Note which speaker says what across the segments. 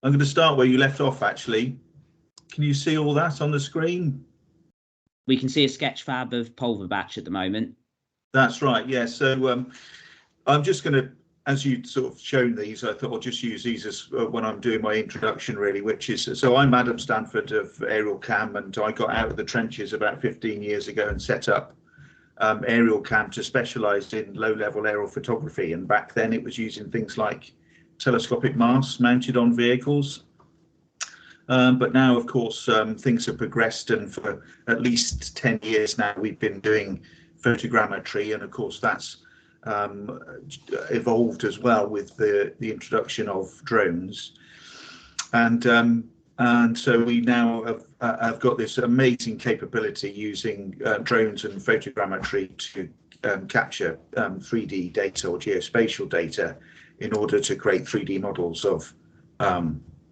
Speaker 1: I'm going to start where you left off, actually. Can you see all that on the screen?
Speaker 2: We can see a sketch fab of pulver batch at the moment.
Speaker 1: That's right, yeah. So I'm just going to, as you'd sort of shown these, I thought I'll just use these as when I'm doing my introduction, really, which is, so I'm Adam Stanford of Aerial Cam, and I got out of the trenches about 15 years ago and set up Aerial Cam to specialise in low-level aerial photography. And back then it was using things like telescopic masts mounted on vehicles. But now, of course, things have progressed, and for at least 10 years now we've been doing photogrammetry, and of course that's evolved as well with the introduction of drones, and so we now have got this amazing capability using drones and photogrammetry to capture 3D data or geospatial data in order to create 3D models of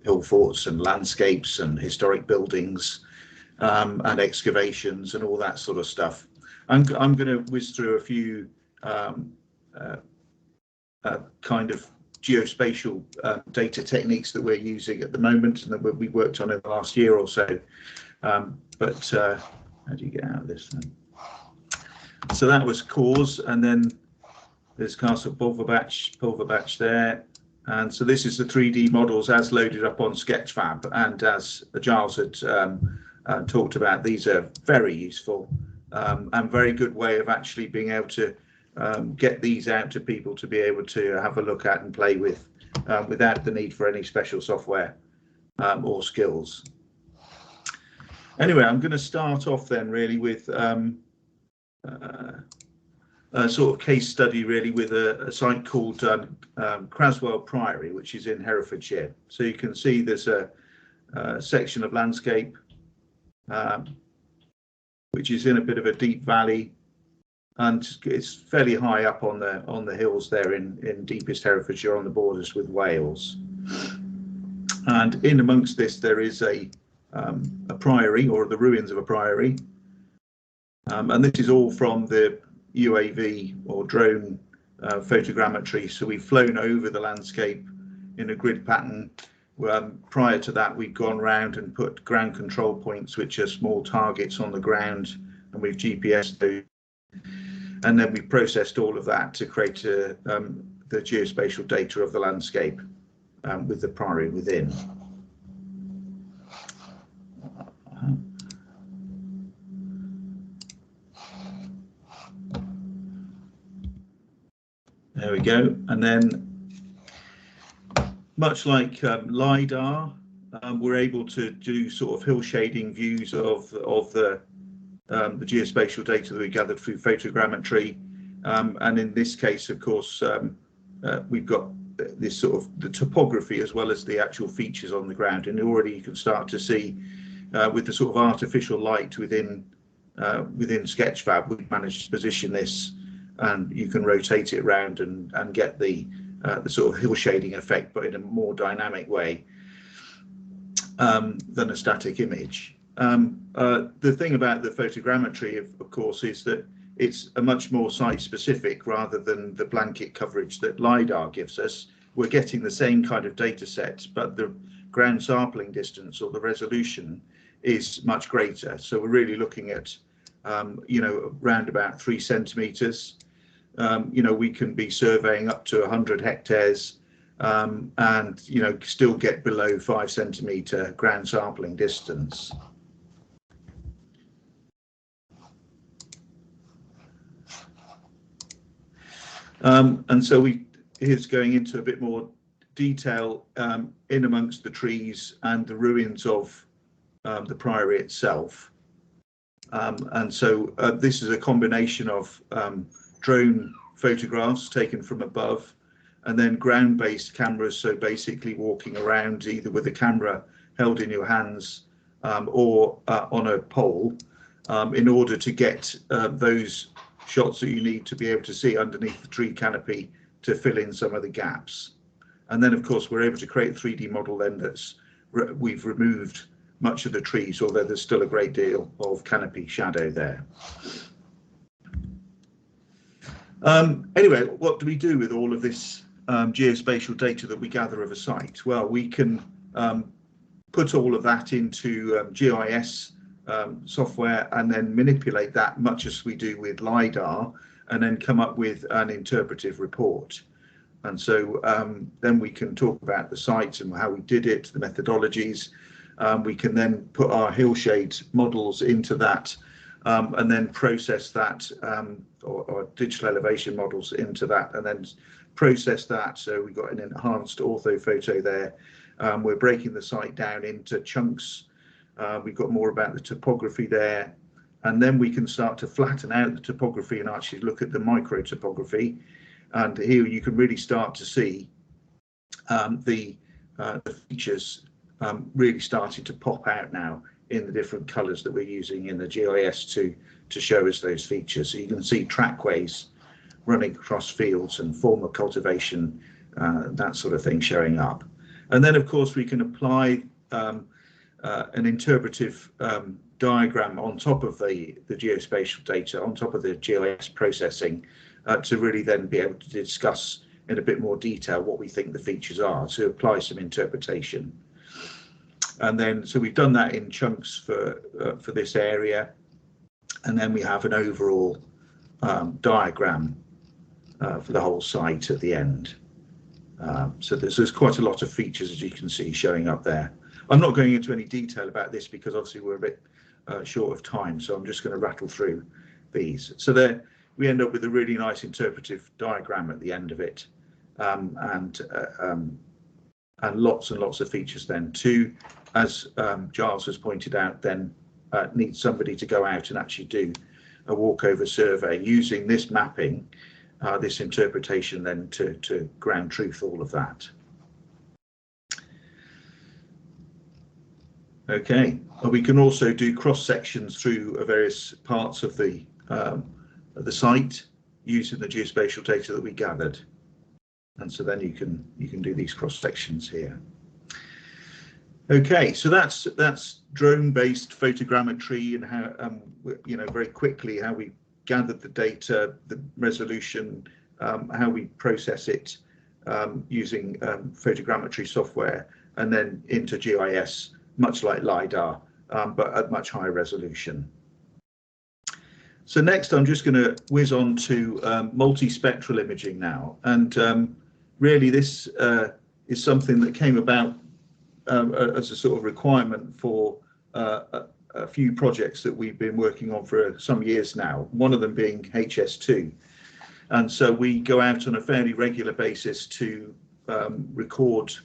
Speaker 1: hill forts and landscapes and historic buildings and excavations and all that sort of stuff. I'm going to whiz through a few kind of geospatial data techniques that we're using at the moment and that we worked on in the last year or so. But how do you get out of this then? So that was cores, and then there's Castle pulver batch there. And so this is the 3D models as loaded up on Sketchfab, and as Giles had talked about, these are very useful and very good way of actually being able to get these out to people to be able to have a look at and play with without the need for any special software or skills. Anyway, I'm going to start off then really with a sort of case study really with a site called Craswell Priory, which is in Herefordshire. So you can see there's a section of landscape which is in a bit of a deep valley, and it's fairly high up on the hills there in deepest Herefordshire on the borders with Wales. And in amongst this there is a priory, or the ruins of a priory, and this is all from the UAV or drone photogrammetry. So we've flown over the landscape in a grid pattern. Prior to that, we've gone around and put ground control points, which are small targets on the ground, and we've GPSed those. And then we processed all of that to create the geospatial data of the landscape with the priory within. There we go. And then, much like LiDAR, we're able to do sort of hill shading views of the geospatial data that we gathered through photogrammetry. And in this case, of course, we've got this sort of the topography as well as the actual features on the ground. And already you can start to see with the sort of artificial light within Sketchfab, we've managed to position this, and you can rotate it around and get the sort of hill shading effect, but in a more dynamic way than a static image. The thing about the photogrammetry, of course, is that it's a much more site-specific rather than the blanket coverage that LiDAR gives us. We're getting the same kind of data set, but the ground sampling distance or the resolution is much greater. So we're really looking at, around about 3 centimeters. We can be surveying up to 100 hectares and, still get below 5 centimeter ground sampling distance. And so here's going into a bit more detail in amongst the trees and the ruins of the priory itself. And so this is a combination of drone photographs taken from above and then ground-based cameras, so basically walking around either with a camera held in your hands or on a pole in order to get those shots that you need to be able to see underneath the tree canopy to fill in some of the gaps. And then of course we're able to create a 3D model then we've removed much of the trees, although there's still a great deal of canopy shadow there. Anyway, what do we do with all of this geospatial data that we gather of a site? Well, we can put all of that into GIS software and then manipulate that much as we do with LiDAR, and then come up with an interpretive report. And so then we can talk about the sites and how we did it, the methodologies. We can then put our hillshade models into that and then process that, or digital elevation models into that, and then process that. So we've got an enhanced orthophoto there. We're breaking the site down into chunks. We've got more about the topography there. And then we can start to flatten out the topography and actually look at the micro topography. And here you can really start to see the features really starting to pop out now in the different colors that we're using in the GIS to show us those features. So you can see trackways running across fields and form of cultivation, that sort of thing showing up. And then of course we can apply an interpretive diagram on top of the geospatial data, on top of the GIS processing, to really then be able to discuss in a bit more detail what we think the features are, to apply some interpretation. And then, so we've done that in chunks for this area, and then we have an overall diagram for the whole site at the end. So there's quite a lot of features, as you can see, showing up there. I'm not going into any detail about this because obviously we're a bit short of time, so I'm just going to rattle through these. So there we end up with a really nice interpretive diagram at the end of it, and lots and lots of features then too. As Giles has pointed out, then needs somebody to go out and actually do a walkover survey using this mapping, this interpretation then to ground truth all of that. Okay, we can also do cross sections through various parts of the site using the geospatial data that we gathered, and so then you can do these cross sections here. Okay, so that's drone-based photogrammetry, and how very quickly how we gathered the data, the resolution, how we process it using photogrammetry software, and then into GIS, much like LiDAR, but at much higher resolution. So next, I'm just going to whiz on to multi-spectral imaging now, and really this is something that came about as a sort of requirement for a few projects that we've been working on for some years now, one of them being HS2. And so we go out on a fairly regular basis to record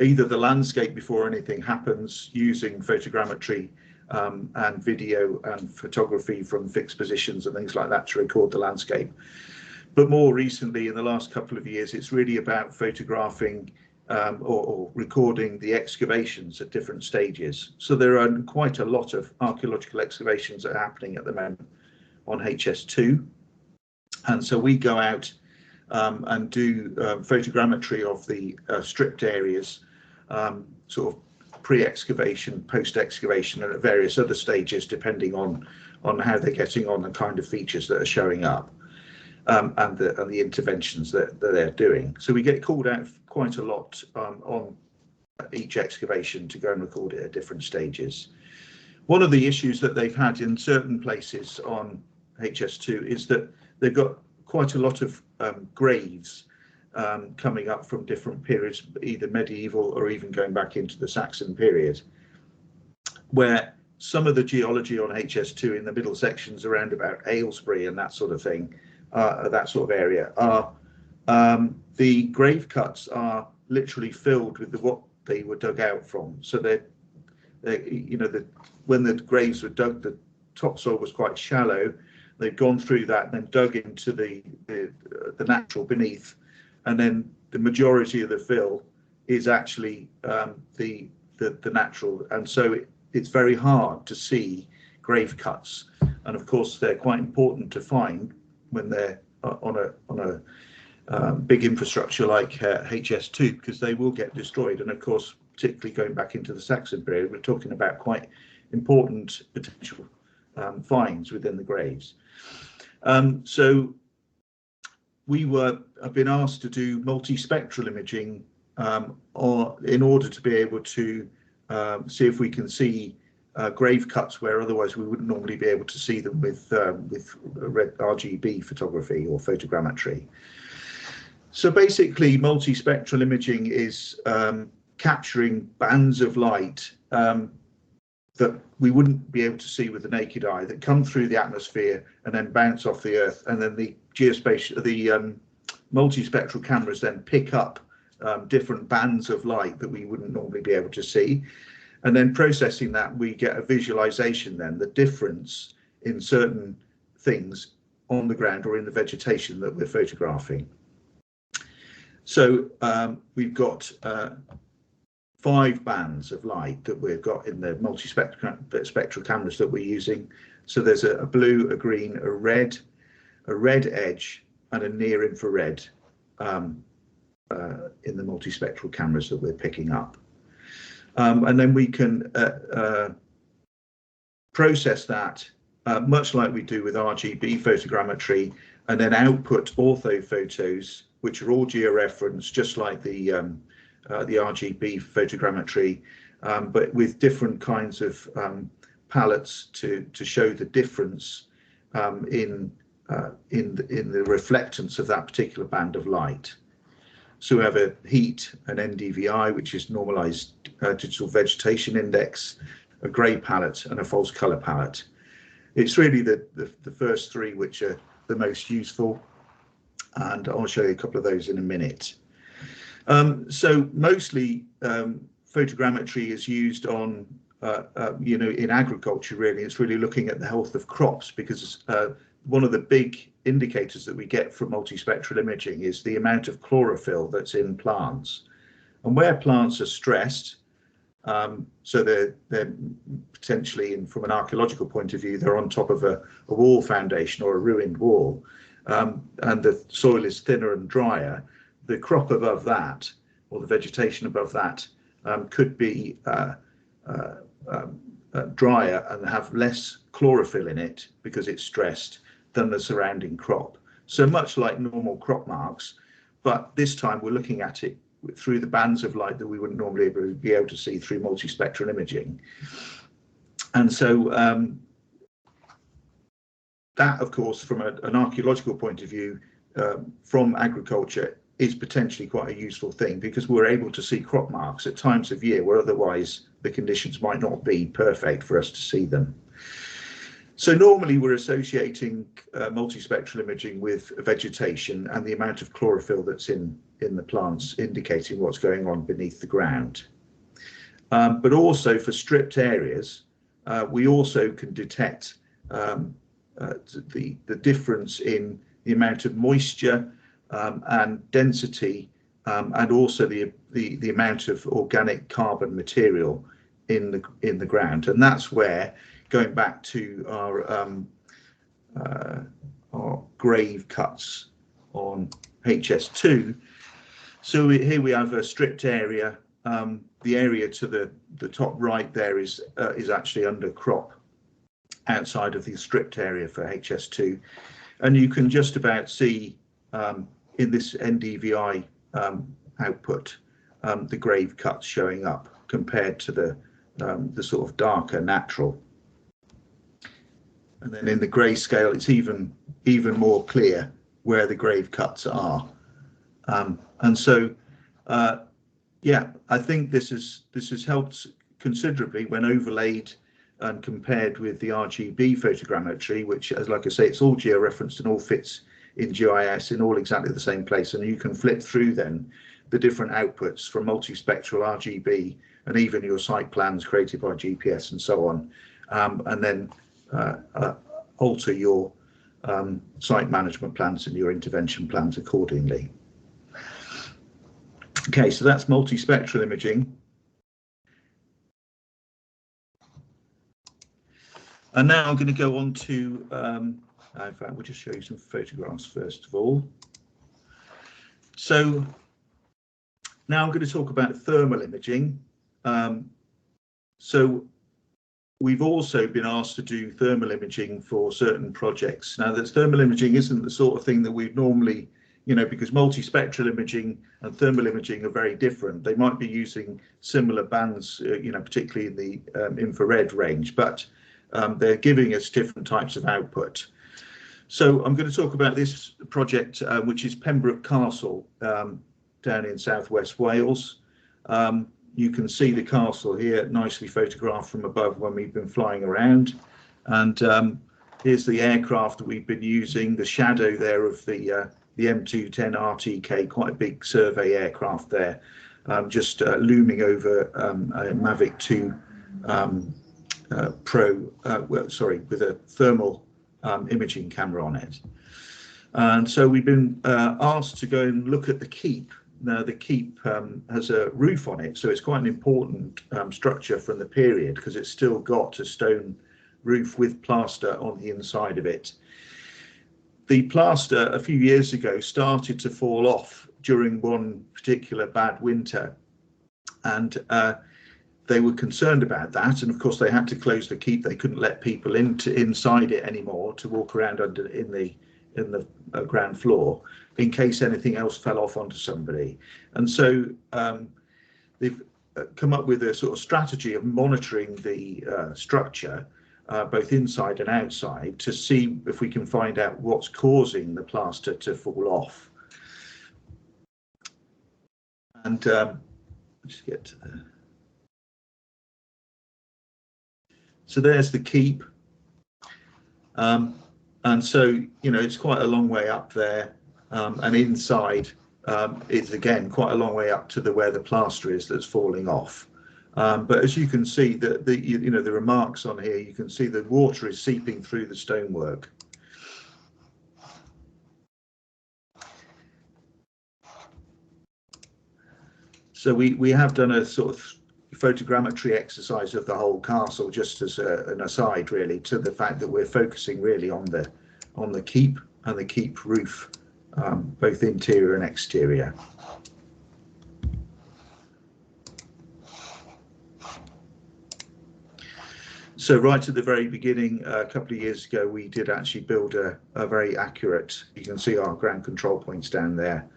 Speaker 1: either the landscape before anything happens using photogrammetry and video and photography from fixed positions and things like that to record the landscape. But more recently, in the last couple of years, it's really about photographing or recording the excavations at different stages. So there are quite a lot of archaeological excavations that are happening at the moment on HS2. And so we go out and do photogrammetry of the stripped areas, sort of pre-excavation, post-excavation, and at various other stages, depending on how they're getting on, the kind of features that are showing up, and the interventions that they're doing. So we get called out quite a lot on each excavation to go and record it at different stages. One of the issues that they've had in certain places on HS2 is that they've got quite a lot of graves coming up from different periods, either medieval or even going back into the Saxon period, where some of the geology on HS2 in the middle sections around about Aylesbury and that sort of thing, that sort of area, are the grave cuts are literally filled with what they were dug out from. So when the graves were dug, the topsoil was quite shallow. They've gone through that and then dug into the natural beneath, and then the majority of the fill is actually the natural, and so it's very hard to see grave cuts. And of course, they're quite important to find when they're on a big infrastructure like HS2, because they will get destroyed. And of course, particularly going back into the Saxon period, we're talking about quite important potential finds within the graves. So we have been asked to do multi-spectral imaging or in order to be able to see if we can see grave cuts where otherwise we wouldn't normally be able to see them with red RGB photography or photogrammetry. So basically, multispectral imaging is capturing bands of light that we wouldn't be able to see with the naked eye, that come through the atmosphere and then bounce off the Earth, and then the multispectral cameras then pick up different bands of light that we wouldn't normally be able to see. And then processing that, we get a visualization then, the difference in certain things on the ground or in the vegetation that we're photographing. So we've got 5 bands of light that we've got in the multispectral cameras that we're using. So there's a blue, a green, a red edge, and a near infrared in the multispectral cameras that we're picking up. And then we can process that much like we do with RGB photogrammetry, and then output ortho photos, which are all georeferenced, just like the RGB photogrammetry, but with different kinds of palettes to show the difference in the reflectance of that particular band of light. So we have a heat, an NDVI, which is normalized digital vegetation index, a grey palette, and a false color palette. It's really the first 3 which are the most useful, and I'll show you a couple of those in a minute. So mostly photogrammetry is used on, in agriculture. Really, it's really looking at the health of crops, because one of the big indicators that we get from multispectral imaging is the amount of chlorophyll that's in plants. And where plants are stressed, so they're potentially, from an archaeological point of view, they're on top of a wall foundation or a ruined wall, and the soil is thinner and drier, the crop above that, or the vegetation above that, could be drier and have less chlorophyll in it because it's stressed than the surrounding crop. So much like normal crop marks, but this time we're looking at it through the bands of light that we wouldn't normally be able to see through multispectral imaging. And so that, of course, from an archaeological point of view, from agriculture, is potentially quite a useful thing, because we're able to see crop marks at times of year where otherwise the conditions might not be perfect for us to see them. So normally we're associating multispectral imaging with vegetation and the amount of chlorophyll that's in the plants, indicating what's going on beneath the ground. But also for stripped areas, we also can detect the difference in the amount of moisture and density, and also the amount of organic carbon material in the ground. And that's where, going back to our grave cuts on HS2, so here we have a stripped area. The area to the top right there is actually under crop, outside of the stripped area for HS2, and you can just about see in this NDVI output the grave cuts showing up compared to the sort of darker natural. And then in the grayscale, it's even more clear where the grave cuts are. And so, yeah, I think this has helped considerably when overlaid and compared with the RGB photogrammetry, which, as like I say, it's all georeferenced and all fits in GIS in all exactly the same place. And you can flip through then the different outputs from multispectral RGB and even your site plans created by GPS and so on, and then alter your site management plans and your intervention plans accordingly. Okay, so that's multispectral imaging. And now I'm going to go on to, in fact, we'll just show you some photographs first of all. So now I'm going to talk about thermal imaging. So we've also been asked to do thermal imaging for certain projects. Now, this thermal imaging isn't the sort of thing that we'd normally you know, because multispectral imaging and thermal imaging are very different. They might be using similar bands, you know, particularly in the infrared range, but they're giving us different types of output. So I'm going to talk about this project, which is Pembroke Castle down in southwest Wales. You can see the castle here, nicely photographed from above when we've been flying around. And here's the aircraft that we've been using, the shadow there of the M210 RTK, quite a big survey aircraft there, just looming over a Mavic 2 Pro, with a thermal imaging camera on it. And so we've been asked to go and look at the keep. Now the keep has a roof on it, so it's quite an important structure from the period because it's still got a stone roof with plaster on the inside of it. The plaster a few years ago started to fall off during one particular bad winter, and they were concerned about that, and of course they had to close the keep. They couldn't let people inside it anymore to walk around in the ground floor in case anything else fell off onto somebody. And so they've come up with a sort of strategy of monitoring the structure, both inside and outside, to see if we can find out what's causing the plaster to fall off. And just get to there. So there's the keep. And so, you know, it's quite a long way up there, and inside it's again quite a long way up to where the plaster is that's falling off. But as you can see, the remarks on here, you can see the water is seeping through the stonework. So we have done a sort of photogrammetry exercise of the whole castle, just as an aside, really, to the fact that we're focusing really on the keep and the keep roof, both interior and exterior. So right at the very beginning, a couple of years ago, we did actually build a very accurate, you can see our ground control points down there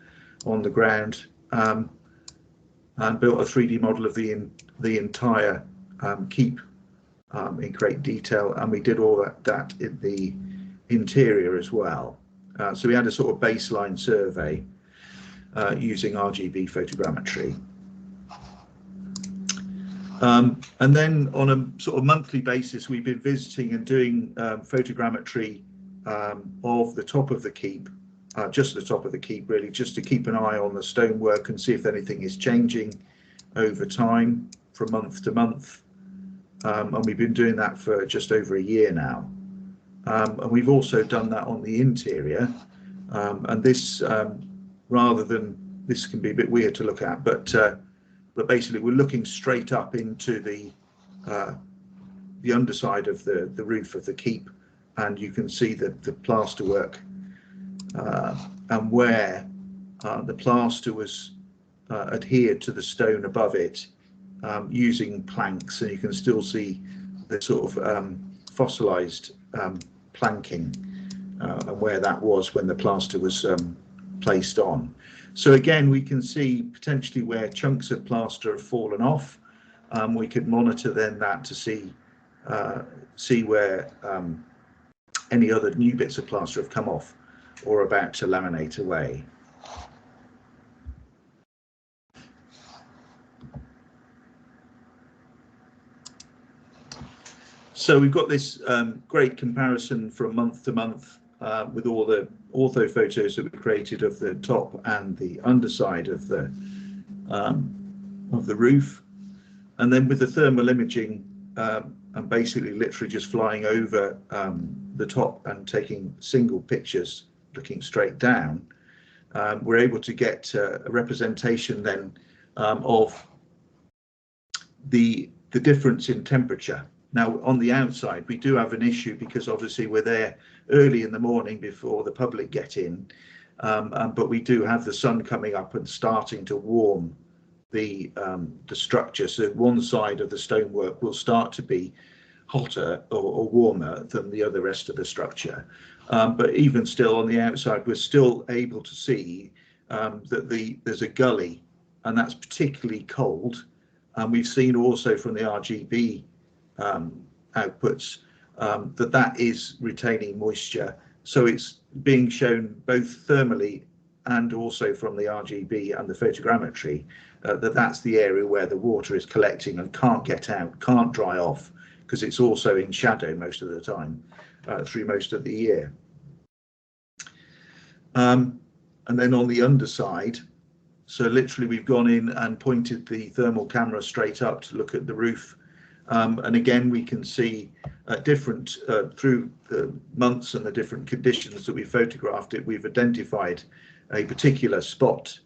Speaker 1: on the ground, and built a 3D model of the entire keep in great detail, and we did all that in the interior as well. So we had a sort of baseline survey using RGB photogrammetry. And then on a sort of monthly basis, we've been visiting and doing photogrammetry of the top of the keep, just the top of the keep, really, just to keep an eye on the stonework and see if anything is changing over time from month to month. And we've been doing that for just over a year now. And we've also done that on the interior. And this, rather than, this can be a bit weird to look at, but basically we're looking straight up into the underside of the roof of the keep, and you can see the plasterwork and where the plaster was adhered to the stone above it using planks, and you can still see the sort of fossilized planking and where that was when the plaster was placed on. So again, we can see potentially where chunks of plaster have fallen off. We could monitor then that to see where any other new bits of plaster have come off or about to laminate away. So we've got this great comparison from month to month with all the ortho photos that we created of the top and the underside of the roof, and then with the thermal imaging and basically literally just flying over the top and taking single pictures looking straight down, we're able to get a representation then of the difference in temperature. Now, on the outside, we do have an issue because obviously we're there early in the morning before the public get in, but we do have the sun coming up and starting to warm the structure. So one side of the stonework will start to be hotter or warmer than the other rest of the structure. But even still, on the outside, we're still able to see that there's a gully, and that's particularly cold. And we've seen also from the RGB outputs that is retaining moisture. So it's being shown both thermally and also from the RGB and the photogrammetry that's the area where the water is collecting and can't get out, can't dry off, because it's also in shadow most of the time through most of the year. And then on the underside, so literally we've gone in and pointed the thermal camera straight up to look at the roof. And again, we can see different through the months and the different conditions that we photographed it, we've identified a particular spot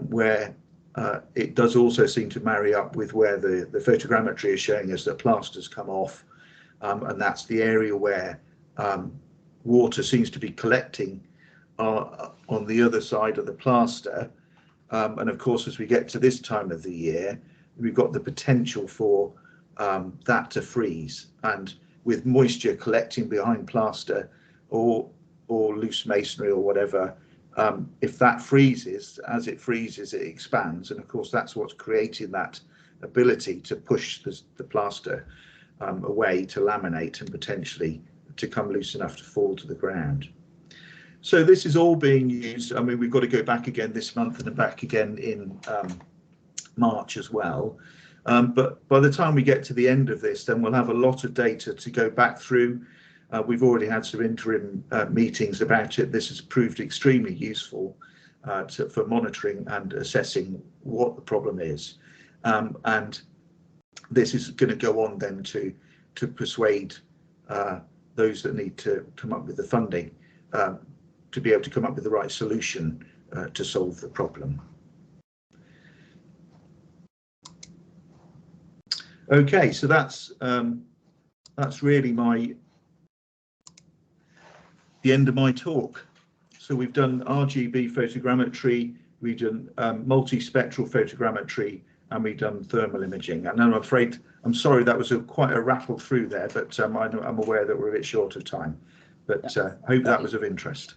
Speaker 1: where it does also seem to marry up with where the photogrammetry is showing us that plaster's come off, and that's the area where water seems to be collecting on the other side of the plaster. And of course, as we get to this time of the year, we've got the potential for that to freeze, and with moisture collecting behind plaster or loose masonry or whatever, if that freezes, as it freezes, it expands, and of course that's what's creating that ability to push the plaster away to laminate and potentially to come loose enough to fall to the ground. So this is all being used. I mean, we've got to go back again this month and back again in March as well. But by the time we get to the end of this, then we'll have a lot of data to go back through. We've already had some interim meetings about it. This has proved extremely useful for monitoring and assessing what the problem is. And this is going to go on then to persuade those that need to come up with the funding to be able to come up with the right solution to solve the problem. Okay, so that's really the end of my talk. So we've done RGB photogrammetry, we've done multi-spectral photogrammetry, and we've done thermal imaging. And I'm sorry that was quite a rattle through there, but I'm aware that we're a bit short of time. But I hope that was of interest.